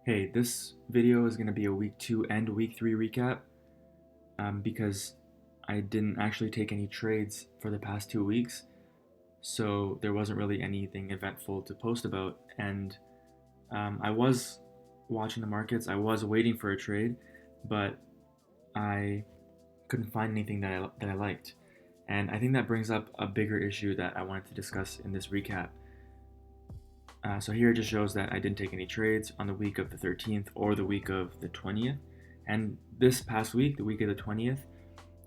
Hey, this video is going to be a week 2 and week 3 recap because I didn't actually take any trades for the past 2 weeks, so there wasn't really anything eventful to post about. And I was watching the markets, I was waiting for a trade, but I couldn't find anything that I liked. And I think that brings up a bigger issue that I wanted to discuss in this recap. So here it just shows that I didn't take any trades on the week of the 13th or the week of the 20th. And this past week, the week of the 20th,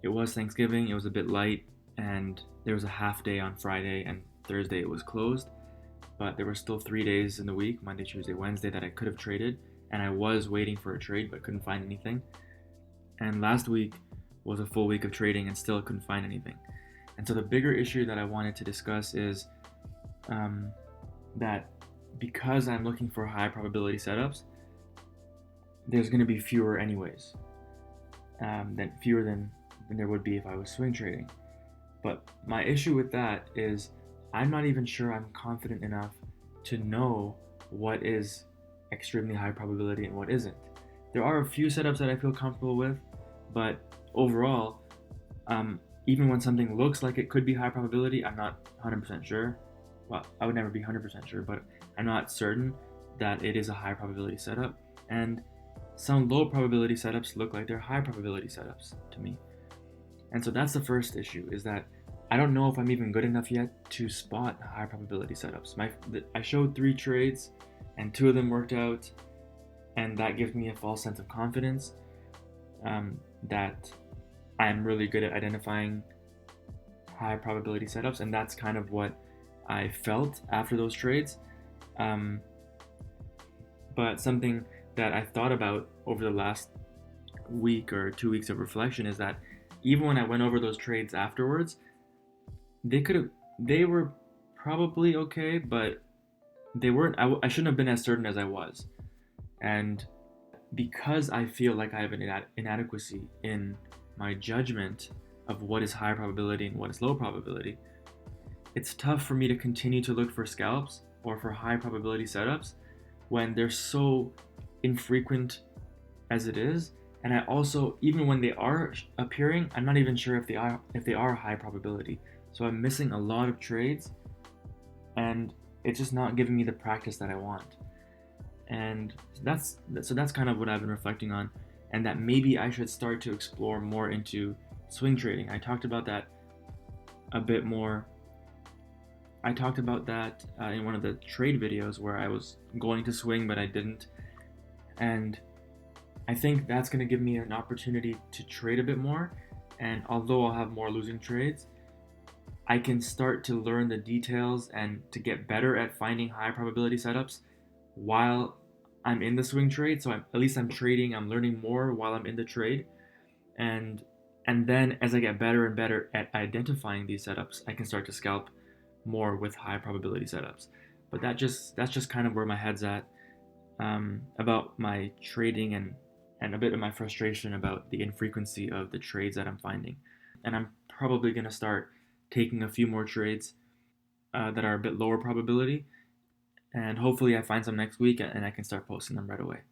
it was Thanksgiving. It was a bit light, and there was a half day on Friday, and Thursday it was closed. But there were still 3 days in the week, Monday, Tuesday, Wednesday, that I could have traded. And I was waiting for a trade, but couldn't find anything. And last week was a full week of trading and still couldn't find anything. And so the bigger issue that I wanted to discuss is that because I'm looking for high probability setups, there's going to be fewer anyways, fewer than there would be if I was swing trading. But my issue with that is I'm not even sure I'm confident enough to know what is extremely high probability and what isn't. There are a few setups that I feel comfortable with, but overall, even when something looks like it could be high probability, I'm not 100% sure. Well, I would never be 100% sure, but I'm not certain that it is a high probability setup. And some low probability setups look like they're high probability setups to me. And so that's the first issue, is that I don't know if I'm even good enough yet to spot high probability setups. I showed 3 trades and 2 of them worked out, and that gives me a false sense of confidence that I'm really good at identifying high probability setups, and that's kind of what I felt after those trades. But something that I thought about over the last week or 2 weeks of reflection is that even when I went over those trades afterwards, they were probably okay, but they weren't. I shouldn't have been as certain as I was, and because I feel like I have an inadequacy in my judgment of what is high probability and what is low probability, it's tough for me to continue to look for scalps or for high probability setups when they're so infrequent as it is. And I also, even when they are appearing, I'm not even sure if they are high probability. So I'm missing a lot of trades, and it's just not giving me the practice that I want. And that's kind of what I've been reflecting on, and that maybe I should start to explore more into swing trading. I talked about that a bit more. I talked about that in one of the trade videos where I was going to swing but I didn't, and I think that's going to give me an opportunity to trade a bit more. And although I'll have more losing trades, I can start to learn the details and to get better at finding high probability setups while I'm in the swing trade. So at least I'm trading, I'm learning more while I'm in the trade, and then as I get better and better at identifying these setups, I can start to scalp more with high probability setups. But that's just kind of where my head's at about my trading, and a bit of my frustration about the infrequency of the trades that I'm finding. And I'm probably going to start taking a few more trades that are a bit lower probability, and hopefully I find some next week and I can start posting them right away.